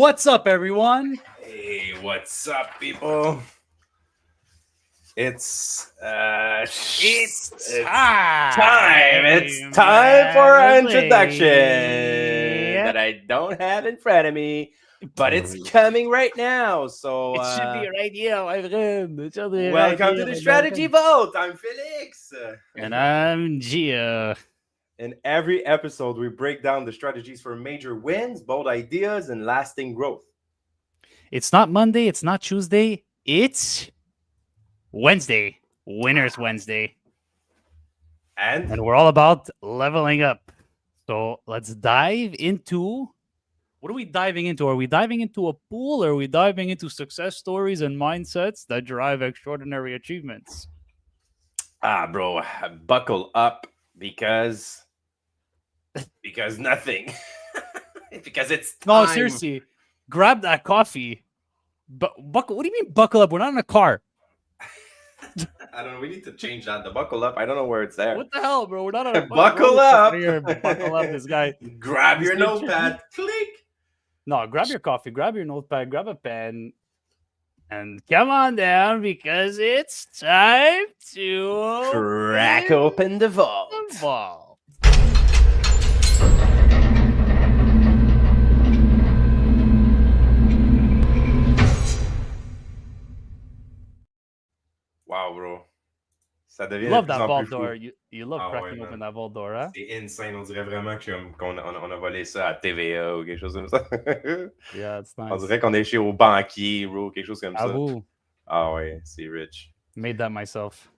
What's up, everyone? Hey, what's up, people? It's time. It's time for our introduction that I don't have in front of me, but it's coming right now. So It should be right here, my friend. It should be right welcome here, to the my Strategy friend. Vault. I'm Felix. And I'm Gia. In every episode, we break down the strategies for major wins, bold ideas, and lasting growth. It's not Monday. It's not Tuesday. It's Wednesday. Winners Wednesday. And And we're all about leveling up. So let's dive into... What are we diving into? Are we diving into a pool, or are we diving into success stories and mindsets that drive extraordinary achievements? bro, buckle up because nothing. Because it's time. No, seriously. Grab that coffee. Buckle. What do you mean buckle up? We're not in a car. I don't know. We need to change that. The buckle up. I don't know where it's there. What the hell, bro? We're not on a Buckle up. Buckle up, this guy. Grab your notepad. Click. No, grab your coffee, grab your notepad, grab a pen, and come on down because it's time to Crack open the vault. Wow, bro. Ça devient You love de plus that en vault plus fou. door. You love Ah cracking ouais, open man. that vault door, huh? C'est insane. On dirait vraiment qu'on a volé ça à TVA ou quelque chose comme ça. Yeah, it's On nice. dirait qu'on est chez au banquier, bro, quelque chose comme ça. Avoue, Ah ouais, c'est rich. made that myself.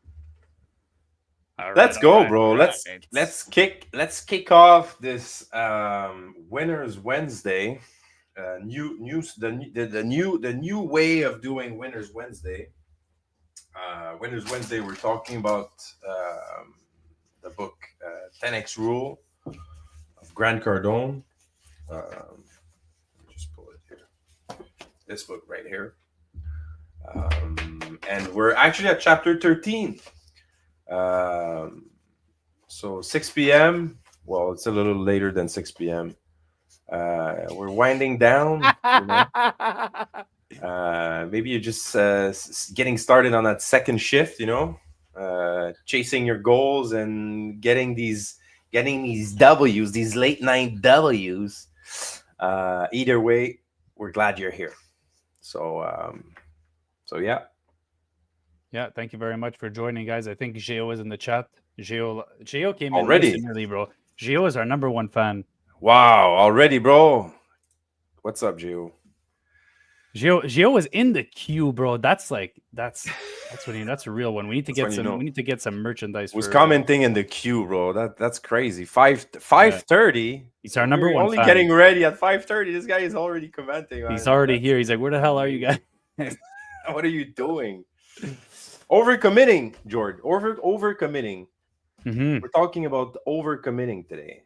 All Let's right, go, all right, bro. all Let's right. kick off this Winners Wednesday. The new way of doing Winners Wednesday. Winners Wednesday, we're talking about the book 10x Rule of Grant Cardone. Just pull it here. This book right here. And we're actually at chapter 13. So 6 p.m. Well, it's a little later than 6 p.m. We're winding down. Maybe you're just getting started on that second shift, chasing your goals and getting these W's, these late night W's. Either way, we're glad you're here. So yeah. Yeah, thank you very much for joining, guys. I think Geo is in the chat. Geo came Already? in recently, bro. Geo is our number one fan. Wow, already, bro. What's up, Gio? Gio was in the queue, bro. That's what that's a real one. We need to get some. We need to get some merchandise. Was commenting in the queue, bro. That's crazy. 5:30. He's our number one. Only fan. Getting ready at 5:30. This guy is already commenting. He's already here. He's like, where the hell are you guys? What are you doing? Overcommitting, George. Overcommitting. Mm-hmm. We're talking about overcommitting today.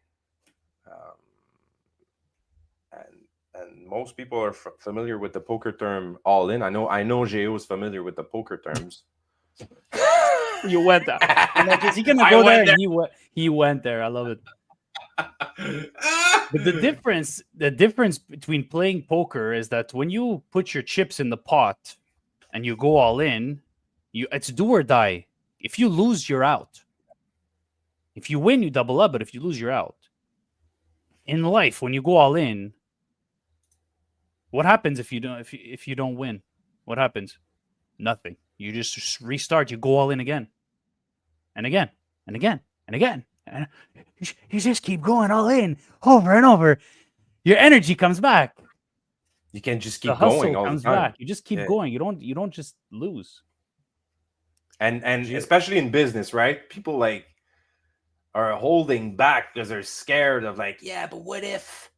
And most people are familiar with the poker term all in. I know Geo is familiar with the poker terms. You went there. I'm like, is he gonna go there? And he went there. I love it. But the difference between playing poker is that when you put your chips in the pot and you go all in, it's do or die. If you lose, you're out. If you win, you double up, but if you lose, you're out. In life, when you go all in, what happens if you don't win? What happens? Nothing. You just restart. You go all in again, and again, and again, and again. And you just keep going all in over and over. Your energy comes back. You can't just keep going all the time. Back. You just keep going. You don't just lose. And especially in business, right? People are holding back because they're scared of yeah, but what if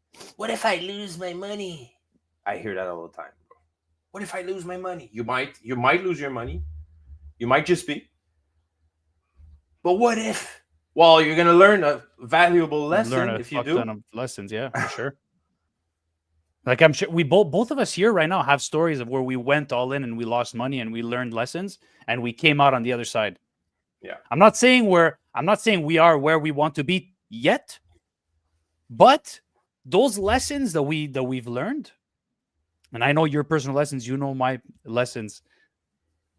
I lose my money? I hear that all the time, bro. What if I lose my money? You might lose your money. You might just be. But what if? Well, you're gonna learn a valuable lesson if you do. Ton of lessons, yeah, for sure. Like I'm sure we both of us here right now have stories of where we went all in and we lost money and we learned lessons and we came out on the other side. Yeah. I'm not saying we are where we want to be yet, but those lessons that we've learned And I know your personal lessons. You know my lessons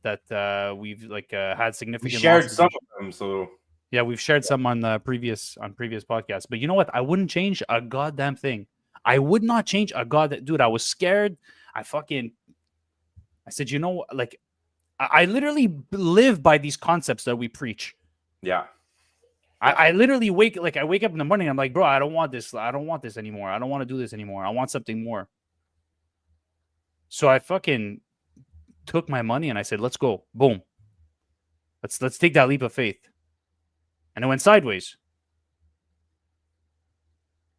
that we've like had We significant shared losses. some And of them, so yeah, we've shared some on previous podcasts. But you know what? I wouldn't change a goddamn thing. I would not change a dude. I was scared. I fucking I said, you know, like I literally live by these concepts that we preach. yeah, I literally I wake up in the morning. I'm like, bro, I don't want this. I don't want this anymore. I don't want to do this anymore. I want something more. So I fucking took my money and I said, let's go. Boom. Let's take that leap of faith. And it went sideways.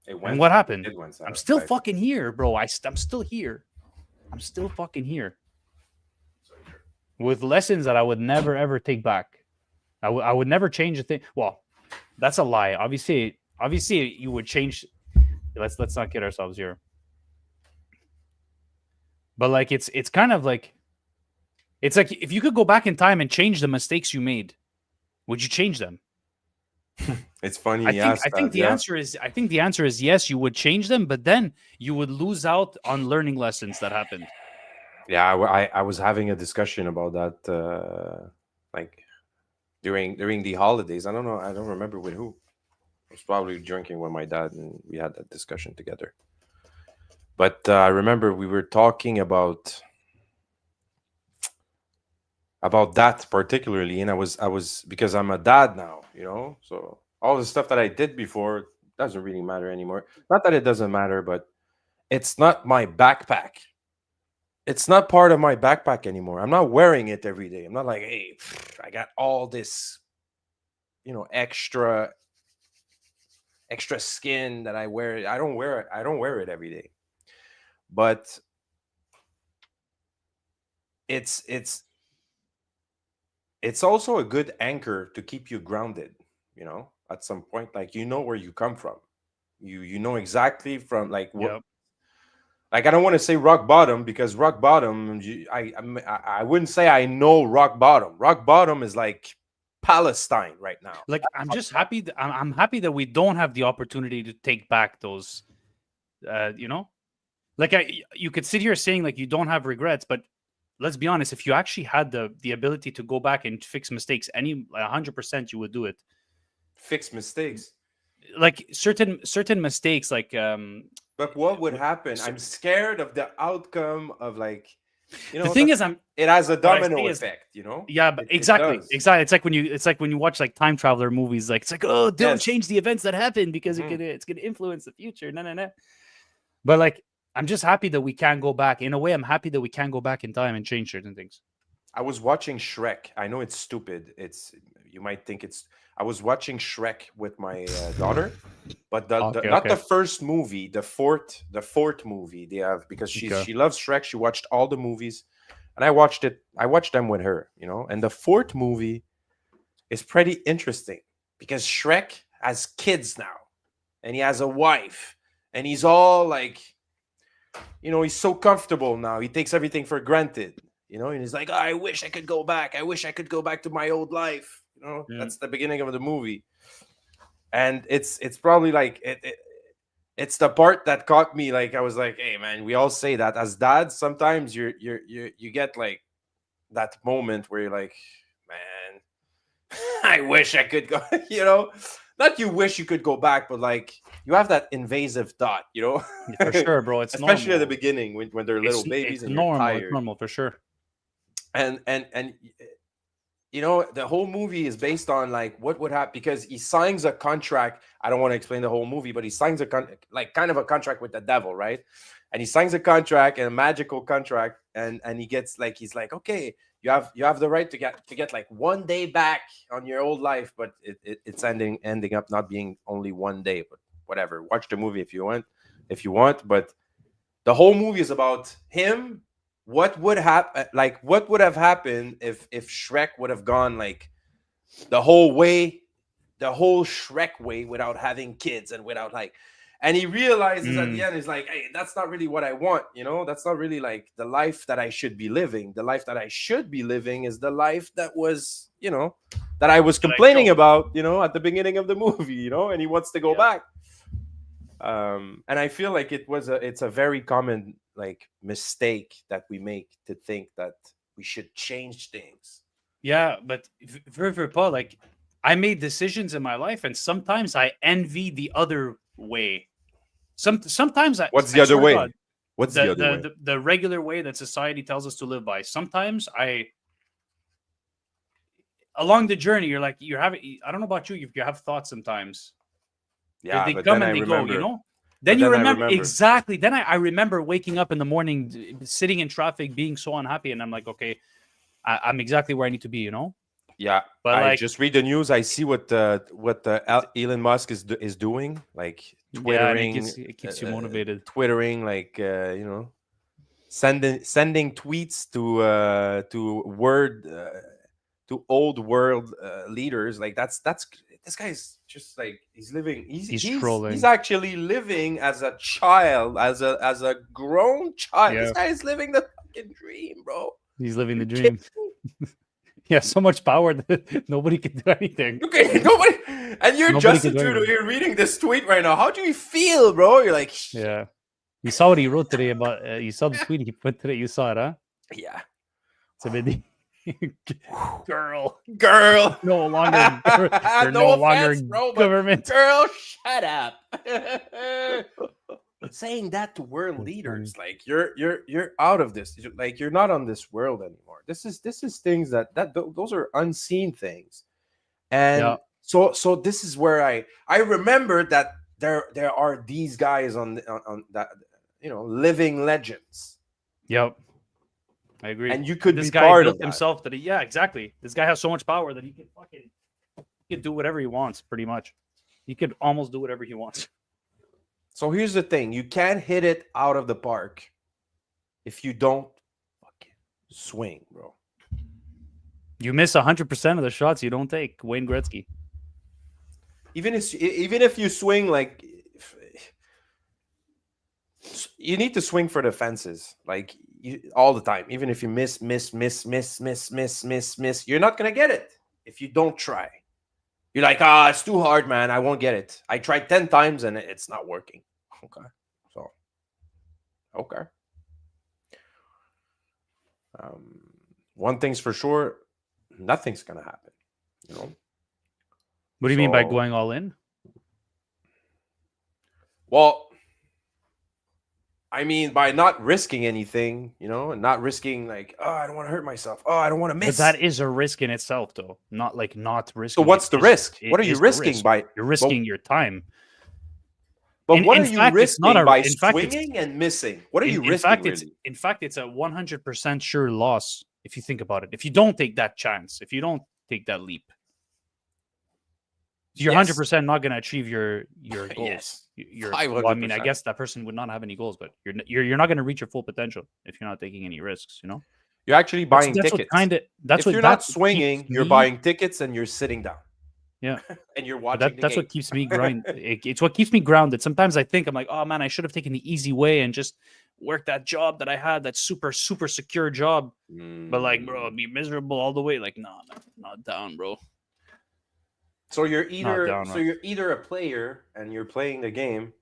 it And went. what happened? It went I'm still sideways. fucking here, bro. I'm still here. I'm still fucking here with lessons that I would never ever take back. I would never change a thing. Well, that's a lie. Obviously, you would change. Let's not kid ourselves here. But like, it's kind of like it's like if you could go back in time and change the mistakes you made, would you change them? It's funny he I asked think that. the Yeah, answer is yes, you would change them, but then you would lose out on learning lessons that happened. yeah. I was having a discussion about that, like during the holidays. I don't know. I don't remember with who. I was probably drinking with my dad, and we had that discussion together. But I remember we were talking about that particularly, and I was because I'm a dad now, so all the stuff that I did before doesn't really matter anymore. Not that it doesn't matter, but it's not my backpack. It's not part of my backpack anymore. I'm not wearing it every day. I'm not like, hey, I got all this, extra skin that I wear. I don't wear it. I don't wear it every day. But it's it's also a good anchor to keep you grounded, at some point, like where you come from. You know exactly from like what, Yep. like I don't want to say rock bottom, because rock bottom, I wouldn't say I know rock bottom. Rock bottom is like Palestine right now. Like I'm just happy. I'm happy that we don't have the opportunity to take back those. You know, like you could sit here saying like you don't have regrets, but let's be honest. If you actually had the ability to go back and fix mistakes, 100%, you would do it. Fix mistakes. Like certain mistakes, like But what would happen? cer- I'm scared of the outcome of, like, the thing is, it has a what I say domino is effect, yeah, but it exactly, does. exactly. It's like when you watch like time traveler movies. Like it's like, oh, don't Yes. change the events that happened because Mhm. it's gonna influence the future. No, no, no. But like, I'm just happy that we can go back. In a way, I'm happy that we can go back in time and change certain things. I was watching Shrek. I know it's stupid. You might think it's. I was watching Shrek with my daughter, but the Okay, not the okay, first movie, the fourth movie they have, because okay. she loves Shrek. She watched all the movies, and I watched it. I watched them with her, And the fourth movie is pretty interesting because Shrek has kids now, and he has a wife, and he's all like, he's so comfortable now. He takes everything for granted, and he's like, oh, I wish I could go back. I wish I could go back to my old life. Mm. That's the beginning of the movie. And it's probably like it's the part that caught me. Like, I was like, hey man, we all say that as dads. Sometimes you get like that moment where you're like, man, I wish I could go, not you wish you could go back, but like you have that invasive thought, For sure, bro. It's especially at the normal. beginning when they're little babies It's and you're normal. It's tired. normal for sure. And the whole movie is based on like what would happen, because he signs a contract. I don't want to explain the whole movie, but he signs like kind of a contract with the devil, right? And he signs a contract, and a magical contract, and he gets like, he's like, okay, you have the right to get like 1 day back on your old life, but it's ending up not being only 1 day, but whatever. Watch the movie if you want, but the whole movie is about him. What would happen? Like, what would have happened if Shrek would have gone like the whole way, the whole Shrek way, without having kids and without like, and he realizes at the Mm. end, he's like, hey, that's not really what I want. That's not really like the life that I should be living. The life that I should be living is the life that was, that I was That I complaining chose. about, at the beginning of the movie, and he wants to go Yep. back. And I feel like it's a very common like mistake that we make to think that we should change things. Yeah, but very pas, like I made decisions in my life, and sometimes I envy the other way. Sometimes What's the I other swear to God, way? What's the other way? the regular way that society tells us to live by. Sometimes I along the journey, you're like you're having. I don't know about you, if you have thoughts sometimes. Yeah, They but come then I and they go, remember. Then But you then I remember remember. exactly. Then I remember waking up in the morning, sitting in traffic, being so unhappy, and I'm like, okay, I'm exactly where I need to be. Yeah, But I like, just read the news. I see what Elon Musk is doing, like yeah, and twittering, it keeps you motivated. twittering, like sending tweets to to old world leaders. Like that's this guy's just like he's living. He's He's trolling. actually living as a child, as a grown child. This Yeah, guy is living the fucking dream, bro. he's living the You kidding dream. He has so much power that nobody can do anything. Okay, nobody, and you're Nobody can Justin do Trudeau. anything. You're reading this tweet right now. How do you feel, bro? You're like, Yeah, you saw what he wrote today about. You saw the tweet he put today. You saw it, huh? yeah, It's a bit. Girl, girl. no longer. You're No no longer offense, bro, but government. girl, shut up. Saying that to world That's leaders, like you're out of this. Like you're not on this world anymore. This is things those are unseen things, Yeah, and so this is where I remember that there are these guys on that living legends, yep. I agree. and you could This be guy part built of that. himself that yeah, exactly. This guy has so much power that he can do whatever he wants, pretty much. He could almost do whatever he wants. So here's the thing: you can't hit it out of the park if you don't fucking swing, bro. You miss 100% of the shots you don't take. Wayne Gretzky. Even if you swing like you need to swing for the fences, like all the time. Even if you miss, you're not gonna get it if you don't try. You're like, it's too hard, man. I won't get it. I tried 10 times and it's not working. Okay, so okay. One thing's for sure, nothing's gonna happen. What do you mean by So- going all in? Well, I mean, by not risking anything, and not risking like, I don't want to hurt myself. I don't want to But miss. that is a risk in itself, though. Not risking. So what's it, the just- risk? it What are you is the risking risk. by? You're risking your time. But what in are you fact, it's not risking a- by in fact, it's- swinging and missing? What are you In risking? fact, Really? it's a 100% sure loss if you think about it. If you don't take that chance, if you don't take that leap, you're Yes. 100% not going to achieve your goals. Yes. Well, I mean, I 500%. guess that person would not have any goals, but you're not going to reach your full potential if you're not taking any risks. You're actually buying That's what tickets. kind of. That's if what you're not that swinging, keeps you're me- buying tickets and you're sitting down. Yeah. And you're But watching. that's what keeps me it's what keeps me grounded. Sometimes I think I'm like, oh man, I should have taken the easy way and just worked that job that I had, that super super secure job. But like, bro, I'd be miserable all the way. Like, nah, man, not down, bro. So you're down, right. you're either a player and you're playing the game,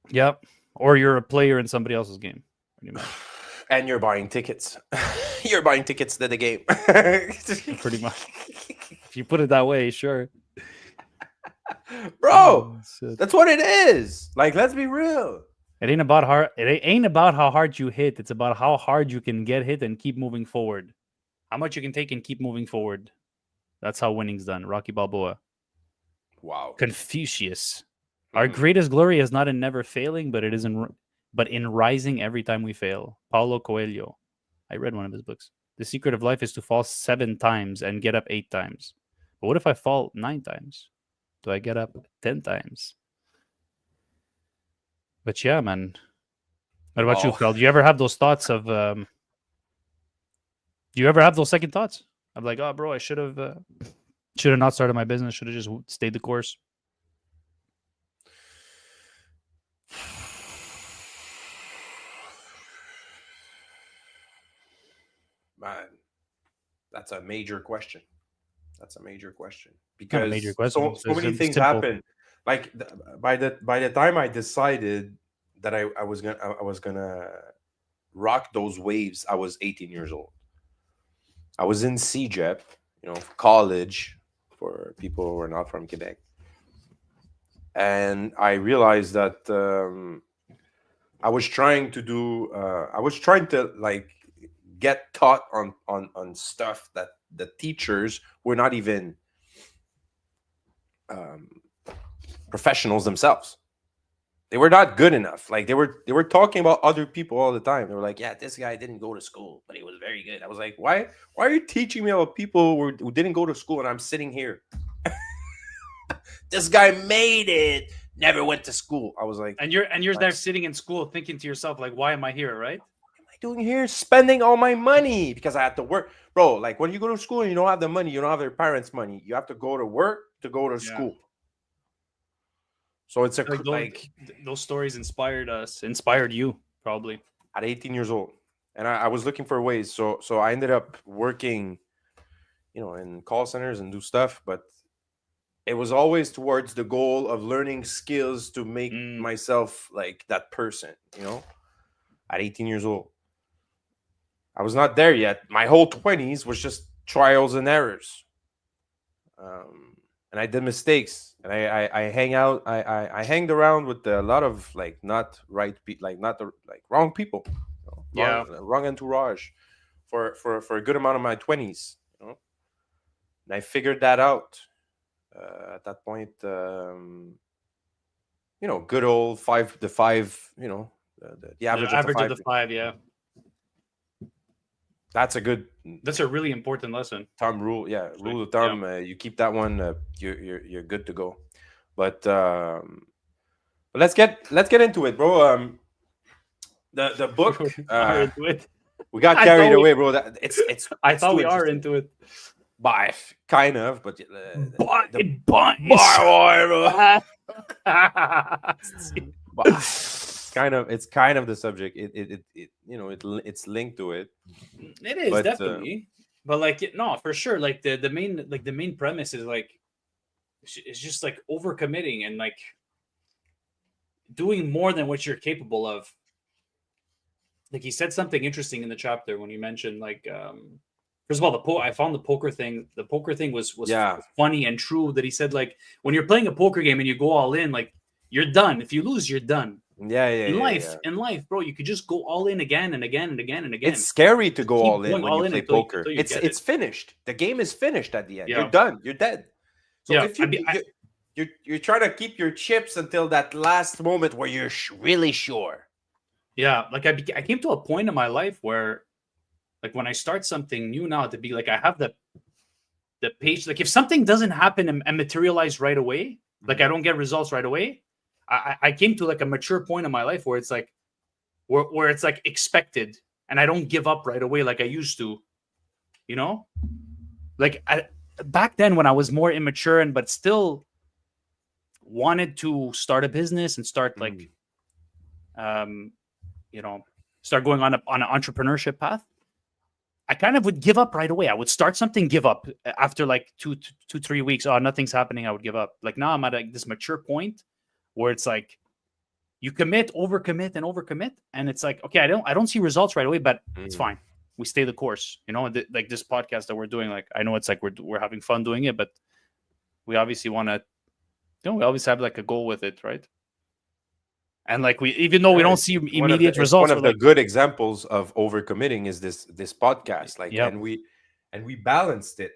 Yep. Or you're a player in somebody else's game. Pretty much. and you're buying tickets. You're buying tickets to the game. Pretty much. If you put it that way, sure. Bro, Oh, shit. that's what it is. Like, let's be real. It ain't about how hard you hit. It's about how hard you can get hit and keep moving forward. How much you can take and keep moving forward. That's how winning's done. Rocky Balboa. Wow. Confucius. Our greatest glory is not in never failing, but in rising every time we fail. Paulo Coelho. I read one of his books. The secret of life is to fall 7 times and get up 8 times. But what if I fall 9 times? Do I get up 10 times? But yeah, man. What about you, Oh. Phil? Do you ever have those thoughts of do you ever have those second thoughts? I'm like, oh bro, I should have not started my business, should have just stayed the course. Man, that's a major question. That's a major question Not a because major question. so many It's things simple. happen. Like by the time I decided that I was gonna rocked those waves, I was 18 years old. I was in CJEP, college for people who are not from Quebec. And I realized that I was trying to like get taught on stuff that the teachers were not even um, professionals themselves. They were not good enough. Like they were talking about other people all the time. They were like, "Yeah, this guy didn't go to school, but he was very good." I was like, "Why are you teaching me about people who didn't go to school and I'm sitting here? This guy made it, never went to school." I was like, And you're "What there sitting in school thinking to yourself, like, why am I here, right? am I doing here? Spending all my money because I had to work, bro. Like when you go to school and you don't have the money, you don't have your parents' money. You have to go to work to go to Yeah. school. So it's a Like like those stories inspired you, probably. at 18 years old, and I was looking for ways. So I ended up working, in call centers and do stuff, but it was always towards the goal of learning skills to make Mm, myself like that person. At 18 years old, I was not there yet. My whole 20s was just trials and errors. And I did mistakes, and I hang out. I hanged around with a lot of like not right, like not the like wrong people, yeah. wrong entourage, for a good amount of my 20s. And I figured that out at that point. Good old the five. The The average of the average of five. the five, yeah. That's a good That's a really important lesson, thumb rule. Yeah, actually. rule of Yeah. thumb. You keep that one. You're good to go. But let's get into it, bro. The book. We are into it. We got I carried thought we away, bro. It's I thought too we are interesting. into it. But kind of, but But the but but See, it's kind of the subject. It's linked to it. it is But definitely. But like no, for sure. Like the main premise is like it's just like overcommitting and like doing more than what you're capable of. Like he said something interesting in the chapter when he mentioned like first of all I found the poker thing was yeah, funny and true, that he said like when you're playing a poker game and you go all in, like you're done. If you lose, you're done. yeah, yeah, In yeah, life, yeah. in life, bro, you could just go all in again and again and again and It's again. scary to Just go keep all in going when you all in play until you, poker. until you It's get it. it's finished. The game is finished at the end. You're Yeah, done. You're dead. So yeah. if you're trying to keep your chips until that last moment where you're really sure. Yeah. Like I came to a point in my life where, like, when I start something new now, to be like I have the page. Like if something doesn't happen and materialize right away, like I Mhm. don't get results right away, I came to like a mature point in my life where it's like where it's like expected, and I don't give up right away like I used to. You know, like back then when I was more immature and but still wanted to start a business and start like Mhm. um you know start going on an entrepreneurship path. I kind of would give up right away. I would start something, give up after like 3 weeks. Oh, nothing's happening. I would give up. Like now I'm at like this mature point where it's like you commit, overcommit, and overcommit, and it's like okay, I don't see results right away, but it's Mhm. fine. We stay the course. Like this podcast that we're doing. Like I know it's like we're having fun doing it, but we obviously want to. We always have like a goal with it, right? And like we, even though we Yeah, don't it's, see it's one of the immediate it's one results, we're of the like, good examples of overcommitting is this podcast. Like, yep, and we balanced it.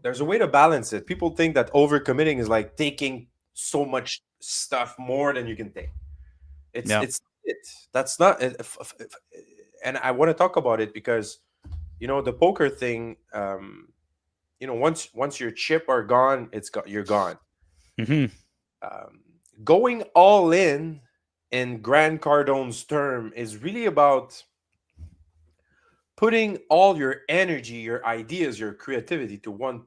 There's a way to balance it. People think that overcommitting is like taking so much stuff more than you can take. It's yeah, it's it. That's not. And I want to talk about it because the poker thing. Once your chip are gone, you're gone. hmm Um, Going all in Grant Cardone's term is really about putting all your energy, your ideas, your creativity to one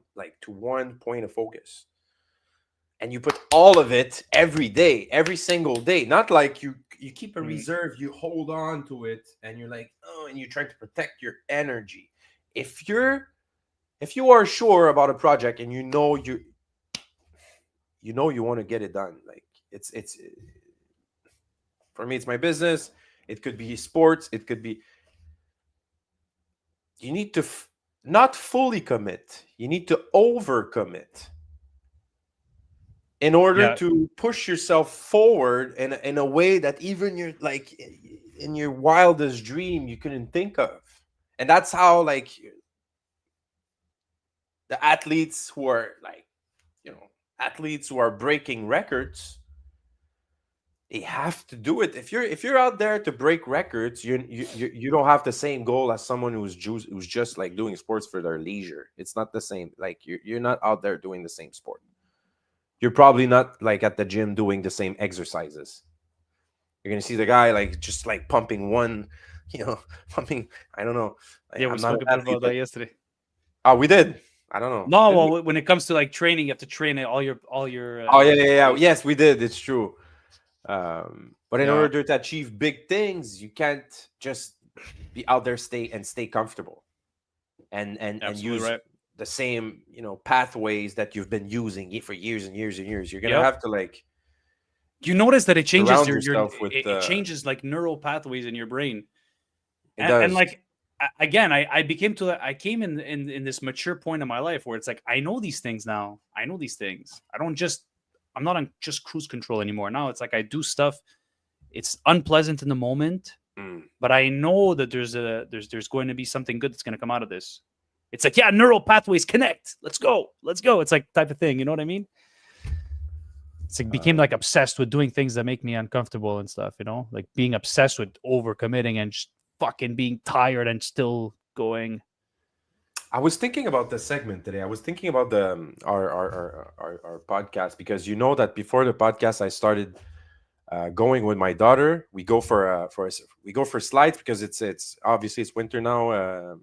point of focus. And you put all of it every day, every single day. Not like you keep a mm, reserve, you hold on to it, and you're like, oh, and you're trying to protect your energy. If you are sure about a project and you want to get it done, like it's for me, it's my business. It could be sports. It could be. you need to not fully commit. You need to overcommit in order Yeah, to push yourself forward in a way that even your like in your wildest dream you couldn't think of. And that's how like the athletes who are like, you know, athletes who are breaking records, they have to do it. If you're out there to break records, you don't have the same goal as someone who's just like doing sports for their leisure. It's not the same. Like you're not out there doing the same sport. You're probably not like at the gym doing the same exercises. You're gonna see the guy like just like pumping one, you know, pumping. I don't know. yeah, we I'm not an spoke a bit athlete, about but that yesterday. oh, we did. I don't know. No, Did we? well, when it comes to like training, you have to train it all your Oh yeah, yeah, yeah. body. Yes, we did. It's true. But in Yeah, order to achieve big things, you can't just be out there stay comfortable and absolutely use right. the same pathways that you've been using for years and years and years. You're gonna Yep. have to like You notice that it changes surround your yourself with it changes like neural pathways in your brain. it And does. like again, I became to I came in this mature point in my life where it's like I know these things now. I know these things. I'm not on just cruise control anymore. Now it's like I do stuff. It's unpleasant in the moment, Mm. but I know that there's going to be something good that's going to come out of this. It's like, yeah, neural pathways connect. Let's go. Let's go. It's like type of thing. You know what I mean? It's like became Uh, like obsessed with doing things that make me uncomfortable and stuff, like being obsessed with overcommitting and just fucking being tired and still going. I was thinking about the segment today. I was thinking about the our podcast because you know that before the podcast I started going with my daughter. We go we go for slides because it's obviously it's winter now.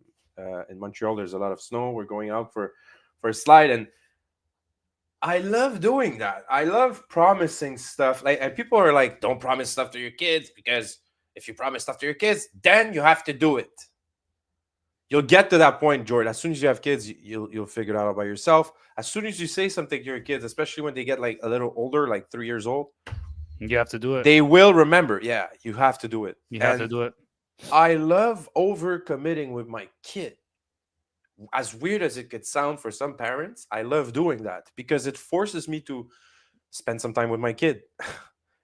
In Montreal, there's a lot of snow. We're going out for a slide, and I love doing that. I love promising stuff. Like, and people are like, "Don't promise stuff to your kids because if you promise stuff to your kids, then you have to do it." You'll get to that point, Jordan. As soon as you have kids, you'll figure it out by yourself. As soon as you say something to your kids, especially when they get like a little older, like 3 years old, You have to do it. they will remember. Yeah, you have to do it. You have to And do it. I love overcommitting with my kid. As weird as it could sound for some parents, I love doing that because it forces me to spend some time with my kid.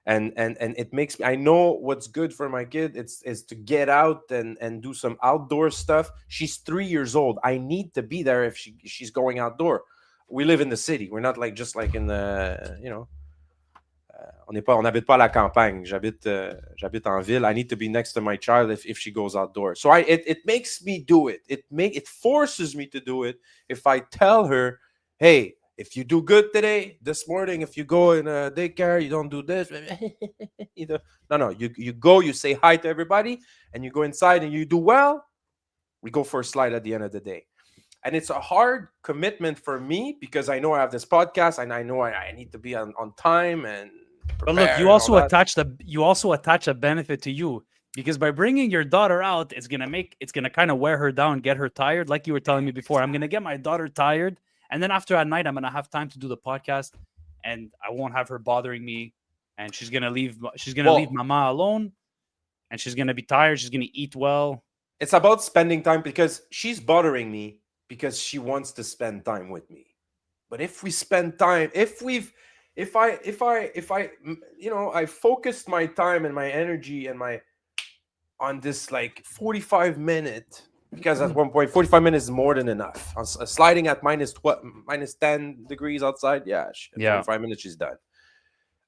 And it makes me, I know what's good for my kid. It's is to get out and do some outdoor stuff. She's 3 years old. I need to be there if she's going outdoor. We live in the city. We're not like just like in the on n'habite pas à la campagne. J'habite en ville. I need to be next to my child if she goes outdoors. So it makes me do it. It forces me to do it. If I tell her, hey, if you do good today, this morning, if you go in a daycare, you don't do this. No. You go, you say hi to everybody, and you go inside and you do well. We go for a slide at the end of the day. And it's a hard commitment for me because I know I have this podcast and I know I need to be on time and But look, prepare and all that. you also attach a benefit to you because by bringing your daughter out, it's gonna kind of wear her down, get her tired. Like you were telling me before, I'm gonna get my daughter tired, and then after at night, I'm gonna have time to do the podcast, and I won't have her bothering me, and she's gonna leave Well, mama alone, and she's gonna be tired. She's gonna eat well. it's about spending time because she's bothering me because she wants to spend time with me. But if we spend time, if I I focused my time and my energy and my on this like 45 minute, because at one point 45 minutes is more than enough. Sliding at minus 10 degrees outside, yeah, Yeah, 45 minutes she's done.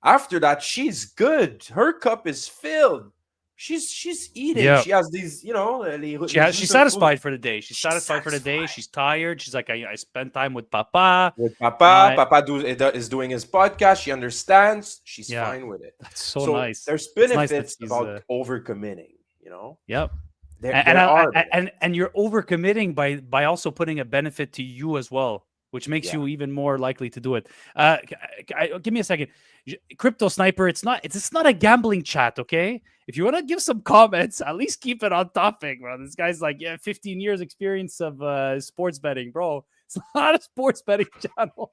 After that, she's good. Her cup is filled. She's eating. yeah. She has these, les She's jus de fruits. satisfied for the day. She's She's satisfied for the day. satisfied She's tired. She's like, I spent time with Papa. with Papa. My Is doing his podcast. She understands. She's yeah, fine with it. that's so So nice. there's It's nice that benefits she's about overcommitting. yep. There And there are and you're overcommitting by also putting a benefit to you as well, which makes yeah. you even more likely to do it. Give me a second, Crypto Sniper. It's not a gambling chat, okay? If you want to give some comments, at least keep it on topic, bro. This guy's like, yeah, 15 years experience of sports betting, bro. It's not a sports betting channel.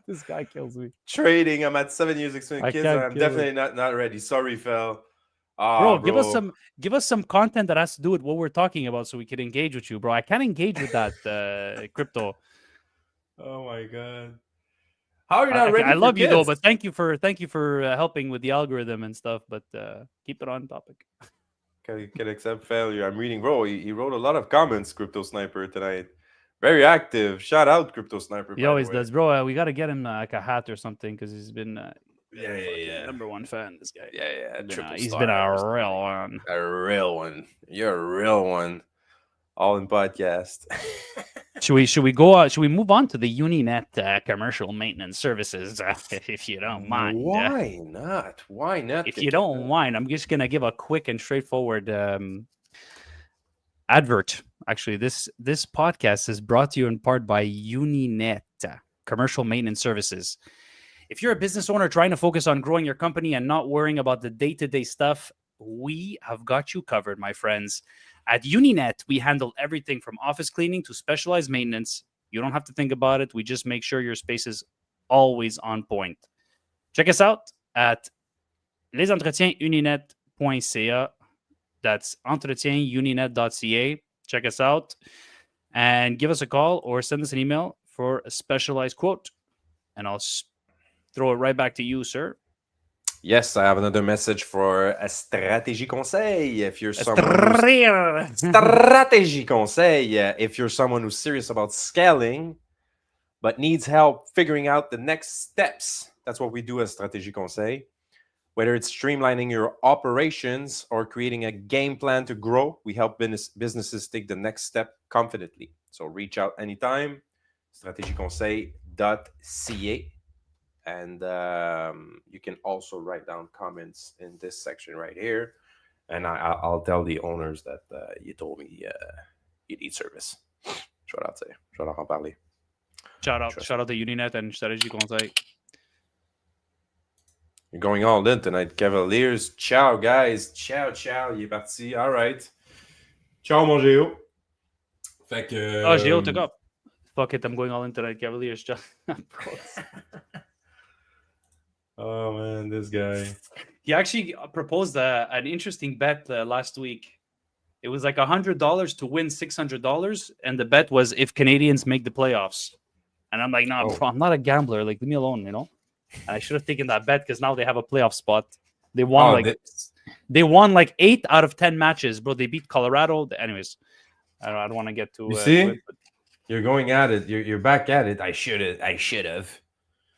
This guy kills me. Trading. I'm at 7 years experience. I Kids, can't I'm kill it. definitely not ready. Sorry, Phil. Ah, Bro, bro. give us some content that has to do with what we're talking about so we can engage with you, bro. I can't engage with that crypto. Oh my god. How are you not ready I for love you though, kids? but thank you for helping with the algorithm and stuff. But keep it on topic. Can accept failure. I'm reading, bro. He wrote a lot of comments, Crypto Sniper, tonight. Very active. Shout out, Crypto Sniper, He by the always way. does, bro. We got to get him like a hat or something because he's been Yeah, yeah, fucking yeah. number one fan. This guy, Yeah, yeah. Triple he's been a star or real something. one. A real one. You're a real one. All in podcast. Should we go? Should we move on to the Uninet commercial maintenance services, if you don't mind? Why not? Why not, If you Kakita? don't mind, I'm just gonna give a quick and straightforward advert. Actually, this podcast is brought to you in part by Uninet commercial maintenance services. If you're a business owner trying to focus on growing your company and not worrying about the day-to-day stuff, we have got you covered, my friends. At Uninet, we handle everything from office cleaning to specialized maintenance. You don't have to think about it. We just make sure your space is always on point. Check us out at lesentretiensuninet.ca. That's entretiensuninet.ca. Check us out and give us a call or send us an email for a specialized quote. And I'll throw it right back to you, sir. Yes, I have another message for a stratégie conseil. If you're someone who's Estrrrr. stratégie conseil, if you're someone who's serious about scaling but needs help figuring out the next steps, that's what we do as stratégie conseil. Whether it's streamlining your operations or creating a game plan to grow, we help businesses take the next step confidently. So reach out anytime, stratégieconseil.ca. And you can also write down comments in this section right here. And I'll tell the owners that you told me you need service. Je vais leur dire. Je vais leur en parler. Shout out to Uninet and Strategy Conseil. You're going all in tonight, Cavaliers. Ciao, guys. Ciao, ciao. Il est parti. All right. Ciao, mon Géo. Fait que. Oh, Gio took up. Fuck it, I'm going all into that Cavaliers. Oh, man, this guy. He actually proposed an interesting bet last week. It was like $100 to win $600, and the bet was if Canadians make the playoffs. And I'm like, nah, bro, I'm not a gambler. Like, leave me alone, you know. And I should have taken that bet because now they have a playoff spot. They won they won like 8 out of 10 matches, bro. They beat Colorado. Anyways, I don't want to get too. You see, it, but... you're going at it. You're back at it. I should have.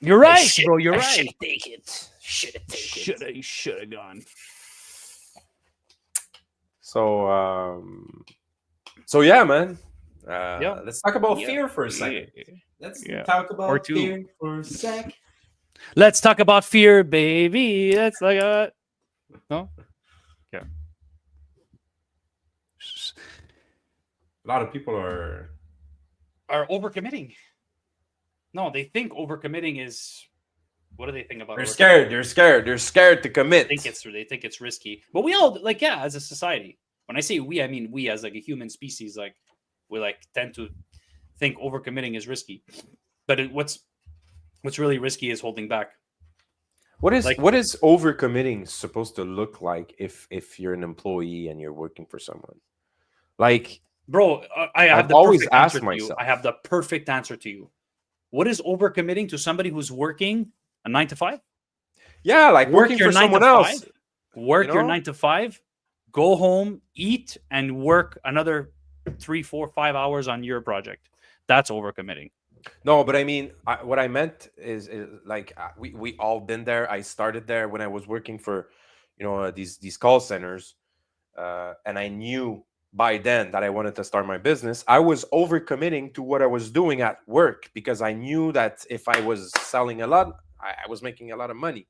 You're right, bro. You're right. Should have taken it. Should have gone. So yeah, man. Let's talk about fear for a second. Let's talk about fear for a sec. Let's talk about fear, baby. Let's talk about. No. Okay. A lot of people are overcommitting. No, they think overcommitting is. What do they think about? They're scared. They're scared to commit. They think it's risky. But we all as a society. When I say we, I mean we as like a human species. Like we tend to think overcommitting is risky. But what's really risky is holding back. What is overcommitting supposed to look like if you're an employee and you're working for someone? Like, bro, I've always asked myself. I have the perfect answer to you. What is overcommitting to somebody who's working a 9 to 5? Yeah, like working for someone else. Work your 9 to 5, go home, eat, and work another 3, 4, 5 hours on your project. That's overcommitting. No, but I mean, what I meant is like we all been there. I started there when I was working for, these call centers, and I knew by then that I wanted to start my business. I was overcommitting to what I was doing at work because I knew that if I was selling a lot, I was making a lot of money.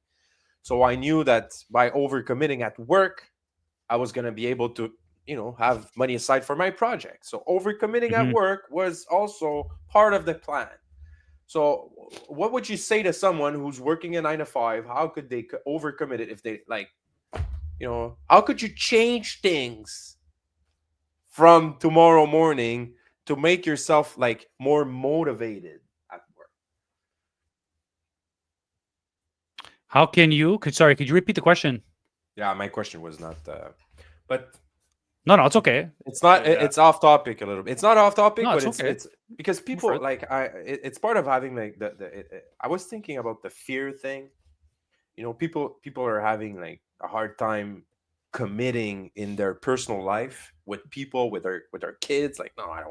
So I knew that by overcommitting at work, I was going to be able to, have money aside for my project. So overcommitting at work was also part of the plan. So what would you say to someone who's working a 9 to 5? How could they overcommit it if they how could you change things from tomorrow morning to make yourself more motivated at work? How can you? Could you repeat the question? Yeah, my question was not, but No, no, it's okay. it's not. Yeah. It's off topic a little bit. It's not off topic, No, but it's okay. it's because Go for people it. like it's part of having like I was thinking about the fear thing. People are having like a hard time committing in their personal life with people with their kids. Like, no, I don't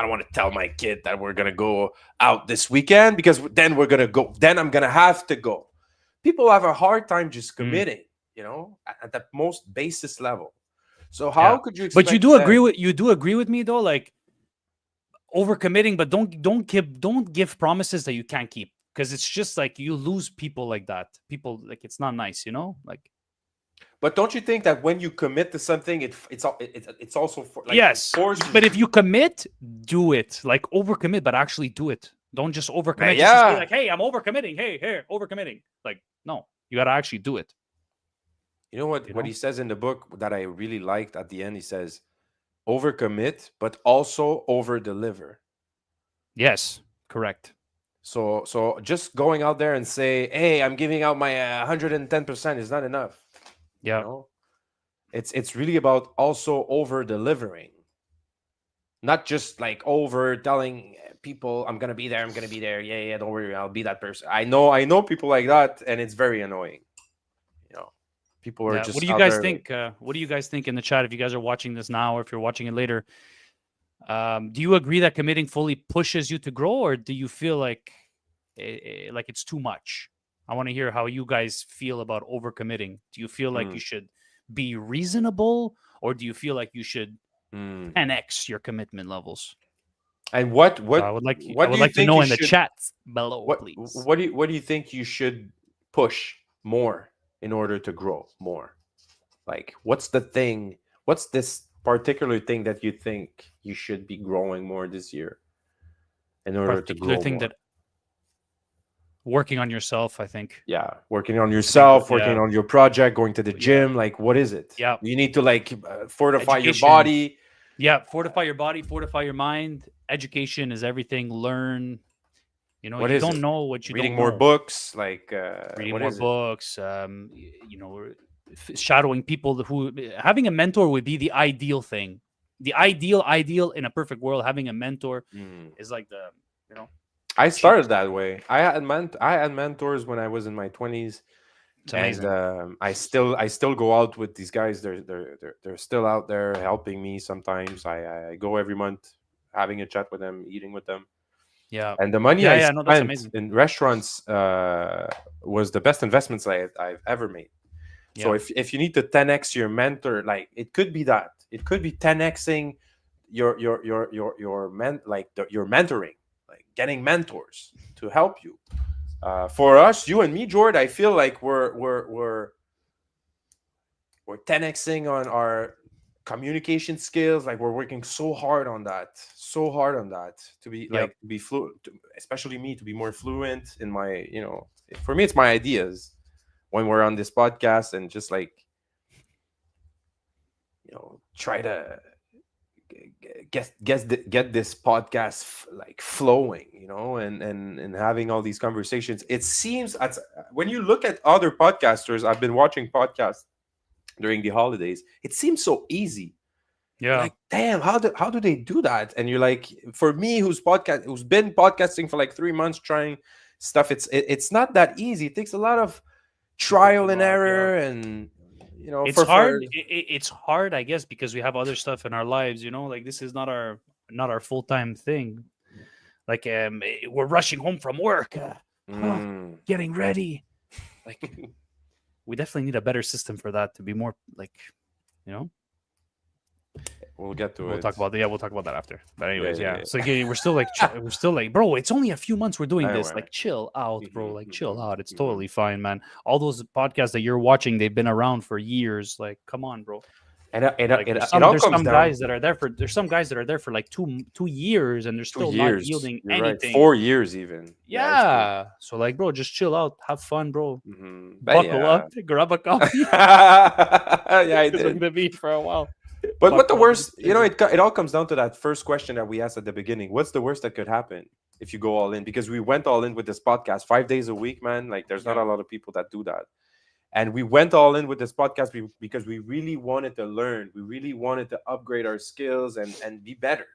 want to tell my kid that we're gonna go out this weekend because then we're gonna go. Then I'm gonna have to go. People have a hard time just Mm, committing. At the most basis level. So yeah. how could you But expect them? you do agree with me though, like overcommitting, but don't give promises that you can't keep. Because it's just like you lose people like that. People like it's not nice, you know? Like But don't you think that when you commit to something, it's also it yes. forces But if you. you commit, do it. Like overcommit, but actually do it. Don't just But overcommit just to say yeah, like, hey, I'm overcommitting. Hey, here, overcommitting. Like, no, you gotta actually do it, you know you what know? he says in the book that I really liked at the end. He says, "Overcommit, but also over deliver." Yes, correct. So just going out there and say, "Hey, I'm giving out my 110% is not enough." You Yeah. know, it's really about also over delivering, not just like over telling people, "I'm gonna be there, I'm gonna be there." Yeah, yeah, don't worry, I'll be that person. I know people like that, and it's very annoying. You know, people are Yeah. What just do you out guys there like, think? What do you guys think in the chat if you guys are watching this now or if you're watching it later? Do you agree that committing fully pushes you to grow, or do you feel like it's too much? I want to hear how you guys feel about overcommitting. Do you feel like mm, you should be reasonable, or do you feel like you should mm. 10x your commitment levels? And So I what do would you like to think know you in the should chat below, what please. what do you think you should push more in order to grow more? Like, what's the thing? What's this particular thing that you think you should be growing more this year in order to Particular grow thing more? that working on yourself, I think. Yeah, working on I think yourself, working yeah, on your project, going to the yeah, gym. Like, what is it? yeah. You need to like fortify your Education. body. Yeah, fortify your body, fortify your mind. Education is everything. Learn. You know, What you is don't it? know what you Reading don't more know. books. Like, Reading what more is it? books, shadowing people who having a mentor would be the ideal thing. The ideal in a perfect world, having a mentor Mm. is like the you know I started cheapest. that way. I had mentors when I was in my 20s, It's and amazing. I still go out with these guys. They're still out there helping me. Sometimes I go every month, having a chat with them, eating with them. Yeah, And the money yeah, I yeah. No, that's spent amazing. in restaurants was the best investments I've ever made. So Yeah, if you need to 10x your mentor, like it could be that. It could be 10xing your mentoring, like getting mentors to help you. For us, you and me, Jord, I feel like we're 10xing on our communication skills. Like we're working so hard on that to be yep. like to be fluent, especially me to be more fluent in my, for me it's my ideas when we're on this podcast, and just like, try to get this podcast like flowing, and having all these conversations. It seems when you look at other podcasters, I've been watching podcasts during the holidays, it seems so easy. You're Yeah, like, damn, how do they do that? And you're like, for me, who's been podcasting for like 3 months trying stuff, it's not that easy. It takes a lot of it takes a trial and lot. Yeah, error, and it's for hard. It's hard, I guess, because we have other stuff in our lives. You know, like this is not our full time thing. Like we're rushing home from work, mm, getting ready. Like we definitely need a better system for that to be more like you know we'll get to we'll it. talk about we'll talk about that after, but Yeah, anyways, yeah, yeah, so yeah, we're still like we're still like, bro, it's only a few months we're doing yeah. this, Anyway. like chill out, bro, Hmm, like chill hmm, out, it's hmm. totally fine, man. All those podcasts that you're watching, they've been around for years, like come on, bro. And Like it all there's comes some down guys that are there for there's some guys that are there for like 2 years and they're 2 still not years. yielding You're right. anything. 4 years even. Yeah, it's true. Yeah, so like, bro, just chill out, have fun, bro, But buckle yeah. up, grab a coffee Yeah, I because we're did. gonna be for a while. But what the Buckle up and worst, get ready. it all comes down to that first question that we asked at the beginning. What's the worst that could happen if you go all in? Because we went all in with this podcast 5 days a week, man. Like, there's not Yeah. a lot of people that do that. And we went all in with this podcast because we really wanted to learn. We really wanted to upgrade our skills and be better.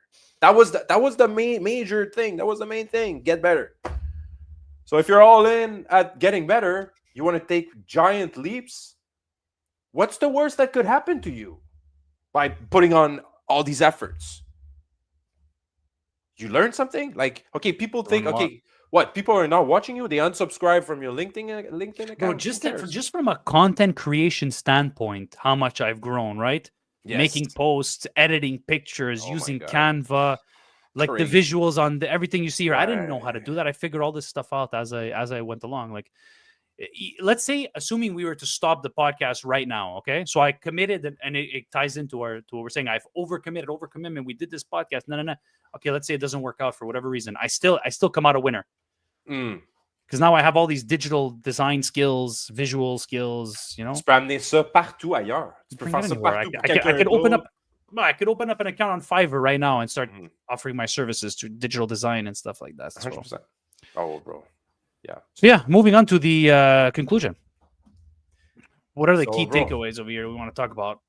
That was the main major thing. That was the main thing. Get better. So if you're all in at getting better, you want to take giant leaps. What's the worst that could happen to you by putting on all these efforts? You learn something? Like, okay, people think, okay, what? People are not watching you? They unsubscribe from your LinkedIn account? Bro, just from a content creation standpoint, how much I've grown, right? Yes. Making posts, editing pictures, Oh my using God. Canva, like Crazy. the visuals on everything you see here. I didn't know how to Right. do that. I figured all this stuff out as I went along. Like, let's say, assuming we were to stop the podcast right now, okay? So I committed, and it ties into what we're saying. I've overcommitment. We did this podcast. No. Okay, let's say it doesn't work out for whatever reason. I still come out a winner. Because now I have all these digital design skills, visual skills, you know. Tu peux amener ça partout ailleurs. Tu peux faire ça partout pour quelqu'un d'autre. I could open up an account on Fiverr right now and start offering my services to digital design and stuff like that. 100%. Oh, bro. Yeah. So yeah, moving on to the conclusion. What are the key takeaways over here we want to talk about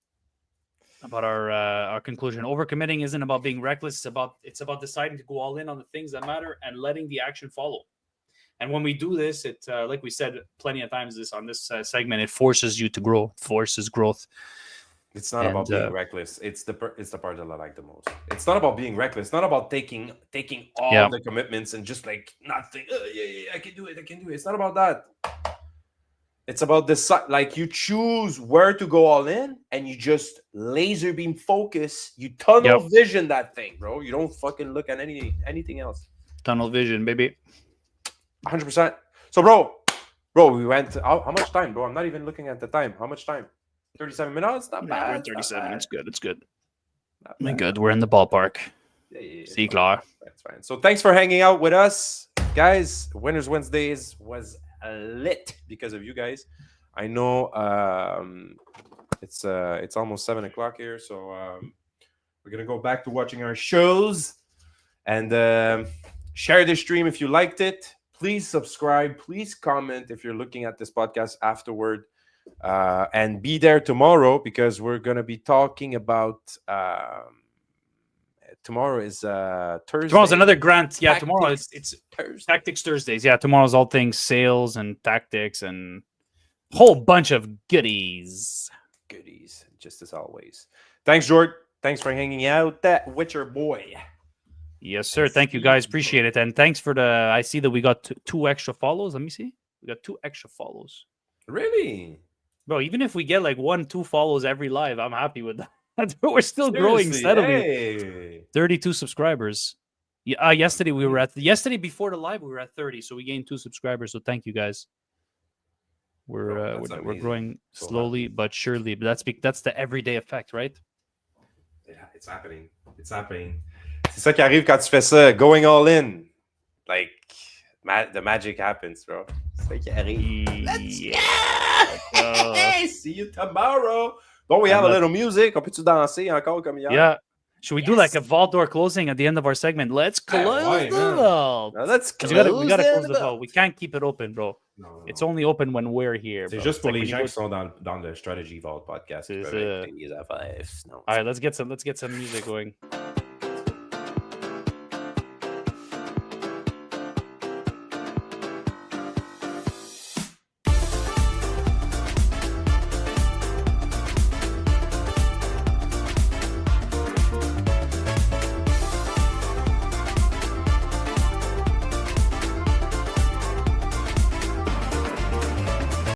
our conclusion? Overcommitting isn't about being reckless. It's about deciding to go all in on the things that matter and letting the action follow. And when we do this, it like we said plenty of times on this segment, it forces you to grow, forces growth. It's not about being reckless. It's the part that I like the most. It's not about being reckless. It's not about taking all the commitments and just like not think, oh, yeah, I can do it. It's not about that. It's about like you choose where to go all in and you just laser beam focus. You tunnel vision that thing, bro. You don't fucking look at anything else. Tunnel vision, baby. 100%. So, bro, we went. How much time, bro? I'm not even looking at the time. How much time? 37 minutes. Not bad. We're at 37. It's good. It's good. We're good. We're in the ballpark. Yeah. See, Claw. That's fine. So, thanks for hanging out with us, guys. Winners Wednesdays was lit because of you guys. I know it's almost 7:00 here, so we're gonna go back to watching our shows and share this stream if you liked it. Please subscribe. Please comment if you're looking at this podcast afterward. And be there tomorrow because we're going to be talking about tomorrow is Thursday. Tomorrow's another Grant. Yeah, tomorrow it's Thursday. Tactics Thursdays. Yeah, tomorrow's all things sales and tactics and a whole bunch of goodies. Just as always. Thanks, Jordan. Thanks for hanging out with your boy. Yes, sir. Thank you, guys. Appreciate it. And thanks for I see that we got two extra follows. Let me see. We got 2 extra follows. Really? Bro, even if we get like 1-2 follows every live, I'm happy with that. We're still growing steadily. Hey. 32 subscribers. Yeah, yesterday before the live we were at 30, so we gained 2 subscribers. So thank you, guys. We're growing slowly but surely. But that's the everyday effect, right? Yeah, it's happening. C'est ça qui arrive quand tu fais ça. Going all in. Like, the magic happens, bro. C'est ça qui arrive. Let's see you tomorrow. Don't we have a little music? On peut-tu danser encore comme hier? Yeah. Should we do like a vault door closing at the end of our segment? Let's close the vault. Let's close we gotta close the vault. We can't keep it open, bro. No. It's only open when we're here. C'est juste pour les gens qui sont dans le Strategy Vault podcast. All right, let's get some music going.